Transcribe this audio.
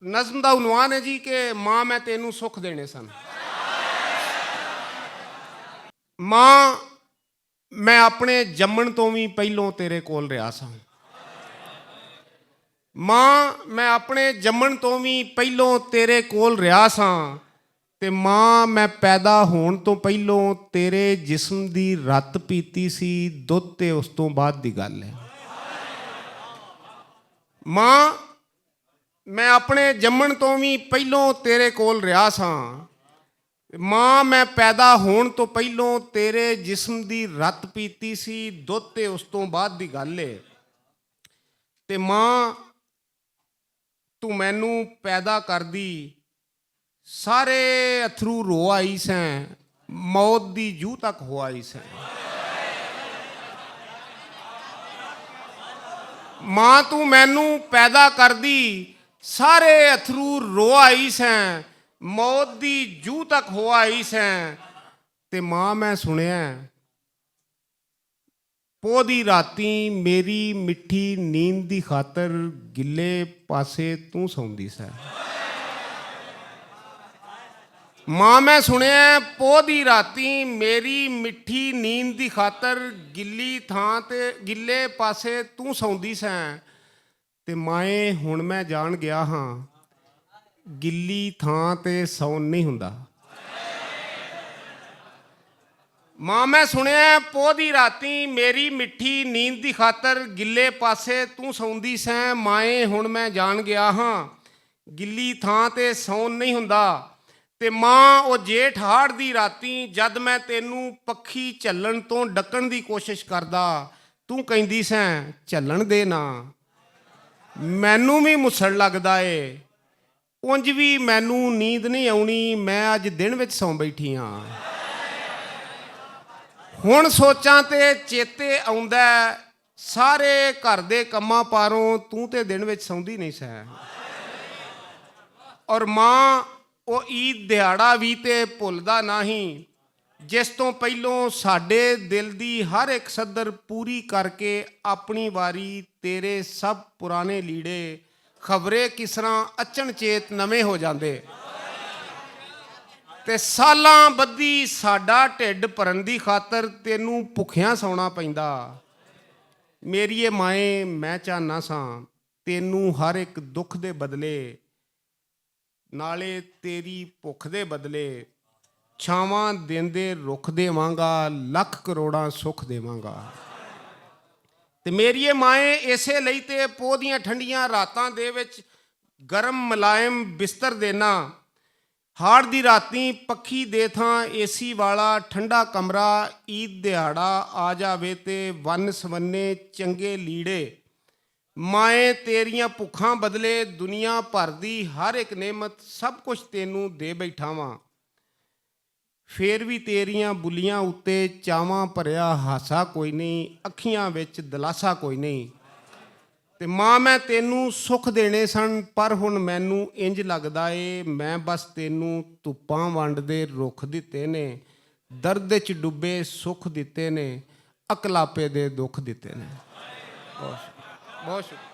नज़म का उनवान है जी कि माँ मैं तेनू सुख देने सन। माँ मैं अपने जम्मण तो भी पहलों तेरे कोल रहा सा। माँ मैं अपने जम्मण तो भी पहलों तेरे कोल रहा सा ते माँ मैं पैदा होण तो पहलों तेरे जिस्म दी रत पीती सी दुध ते उस तो बाद दी गल है। माँ मैं अपने जम्मण तो भी पहलों तेरे कोल रहा सा। माँ मैं पैदा होण तो पहलों तेरे जिस्म दी रत पीती सी दुध ते उस तो बाद दी गल है। ते माँ तू मैनू पैदा कर दी सारे अथरू रो आई सैं मौत दी जूह तक हो आई सैं। माँ तू मैनू पैदा कर दी सारे अथरू रो आई सैं मौत दी जूह तक हो आई सैं। ते माँ मैं सुनिया पो दी राती मेरी मिठी नींद दी खातर गिले पासे तू सौंदी सै। माँ मैं सुनिया पो दी राती मेरी मिठी नींद दी खातर गिली थां ते गिले पासे तू सौंदी सैं। ते माए हुण मैं जान गया हाँ गिली थां ते सौन नहीं हुंदा। माँ मैं सुनिया पो दी राती मेरी मिठी नींद दी खातर गिले पासे तू सौंदी सैं। माए हुण मैं जान गया हाँ गिली थां ते सौन नहीं हुंदा। ते माँ वो जेठ हाड़ दी राती जद मैं तेनू पक्षी झल्लण तो डकण दी कोशिश करदा तू कहंदी सैं झल्लण दे ना मैनू भी मुसड़ लगदा है उंज भी मैनू नींद नहीं आउणी मैं अज दिन विच सौ बैठी हाँ। हुण सोचां ते चेते आउंदा सारे घर दे कम्मां पारों तू ते दिन विच सौंदी नहीं सै। और माँ वो ईद दिहाड़ा भी ते भुलदा नहीं जिस तो पहलों साडे दिल दी हर एक सदर पूरी करके अपनी वारी तेरे सब पुराने लीड़े खबरे किस तरह अचन चेत नवे हो जाते ते सालां बद्धी साडा ढिड भरन दी खातर तेनू भुखियां सौना पैंदा। मेरीए माए मैं चाहना सा तेनू हर एक दुख दे बदले नाले तेरी भुख दे बदले छावां देंदे रुख देवांगा लख करोड़ां सुख देवांगा। ते मेरीए माए इसे लई ते पो दियां ठंडियां रातां दे विच गरम मुलायम बिस्तर देना हाड़ दी राती पक्षी दे थां एसी वाला ठंडा कमरा ईद दिहाड़ा आ जावे ते वन सवन्ने चंगे लीड़े माए तेरियां भुखां बदले दुनिया भर दी हर एक नेमत सब कुछ तेनू दे बैठा वां फिर भी तेरियां बुलियां उत्ते चावां भरिया हासा कोई नहीं अखियां विच दलासा कोई नहीं। ते माँ मैं तेनू सुख देने सन पर हुण मैनू इंज लगदा ए मैं बस तेनू धुप्पां वंडदे रुख दिते ने दर्द च डुबे सुख दिते ने अकलापे दे दुख दिते ने। बहुत शुक्रिया।